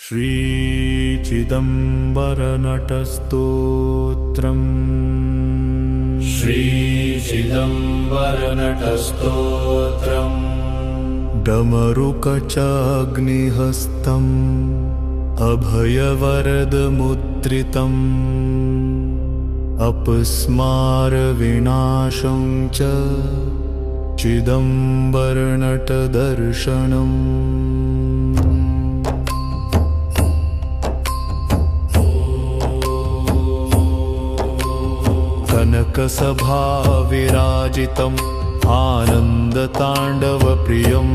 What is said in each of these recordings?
श्रीचिदम्बरनटस्तोत्रम् श्रीचिदम्बरनटस्तोत्रम् डमरुकचाग्निहस्तम् अभयवरदमुद्रितम् अपस्मारविनाशं च चिदम्बरनटदर्शनम् कनकसभाविराजितम् आनन्दताण्डवप्रियम्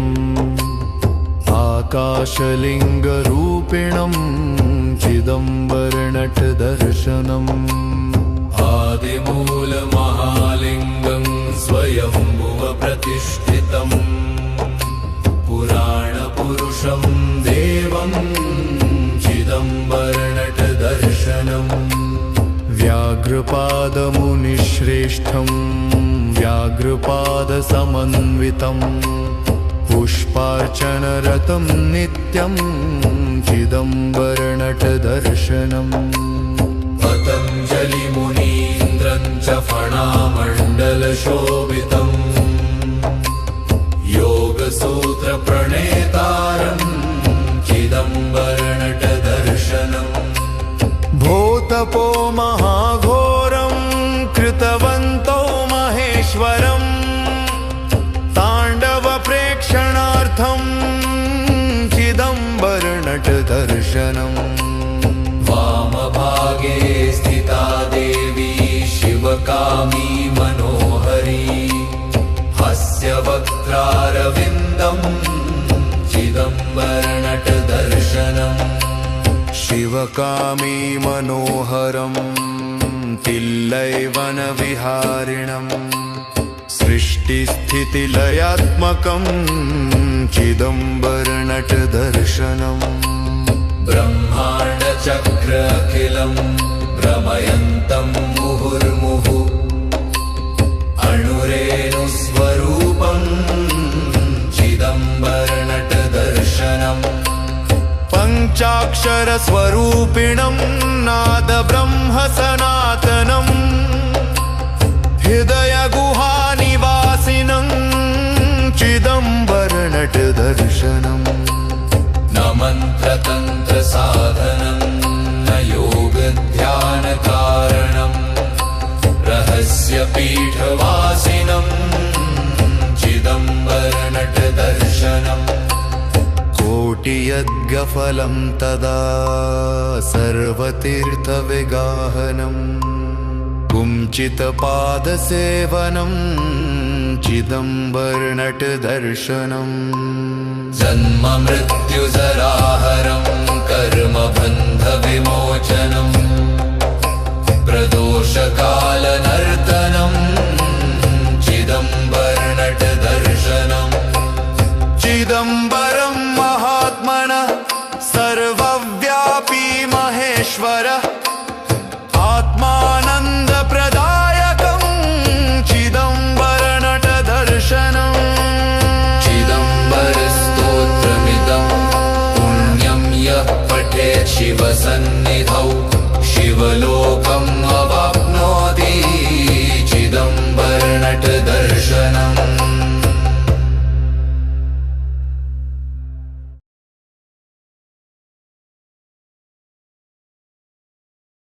आकाशलिङ्गरूपिणं चिदम्बरनटदर्शनम् आदिमूलमहालिङ्गं स्वयंभुवप्रतिष्ठितम् पुराणपुरुषं देवं चिदम्बरनटदर्शनम् व्याघ्रपादमुनिश्रेष्ठं व्याघ्रपादसमन्वितं पुष्पार्चनरतं नित्यं चिदम्बरनटदर्शनम् पतञ्जलिमुनीन्द्रं च फणामण्डलशोभितं योगसूत्रप्रणेतारं चिदम्बरनटदर्शनम् भूतपो महाघोरं कृतवन्तौ महेश्वरं ताण्डवप्रेक्षणार्थं चिदम्बरनटदर्शनम् वामभागे स्थिता देवी शिवकामी मनोहरी हास्यवक्त्रारविन्दं चिदम्बरनटदर्शनम् शिवकामी मनोहरं तिल्लैवनविहारिणं सृष्टिस्थितिलयात्मकं चिदम्बरनटदर्शनम् ब्रह्माण्डचक्र अखिलं भ्रमयन्तं मुहुर्मुहुः अणुरेणुस्वरूपं चिदम्बरनटदर्शनम् पञ्चाक्षरस्वरूपिणं नादब्रह्म सनातनं हृदयगुहानिवासिनं चिदम्बरनटदर्शनम् न मन्त्रतन्त्रसाधनं न योगध्यानकारणं रहस्यपीठवासिनं चिदम्बरनटदर्शनम् कोटियद्गफलं तदा सर्वतीर्थविगाहनं कुञ्चितपादसेवनं चिदम्बरनटदर्शनम् जन्ममृत्युजराहरं कर्मबन्धविमोचनं प्रदोषकालनर्तनं चिदम्बरनटदर्शनम् चिदम्बरं महात्मनः सर्वव्यापी महेश्वरः आत्मानन्दप्रदायकं चिदम्बरनटदर्शनम् चिदम्बरस्तोत्रमिदं पुण्यं यः पठेत् शिवसन्निधौ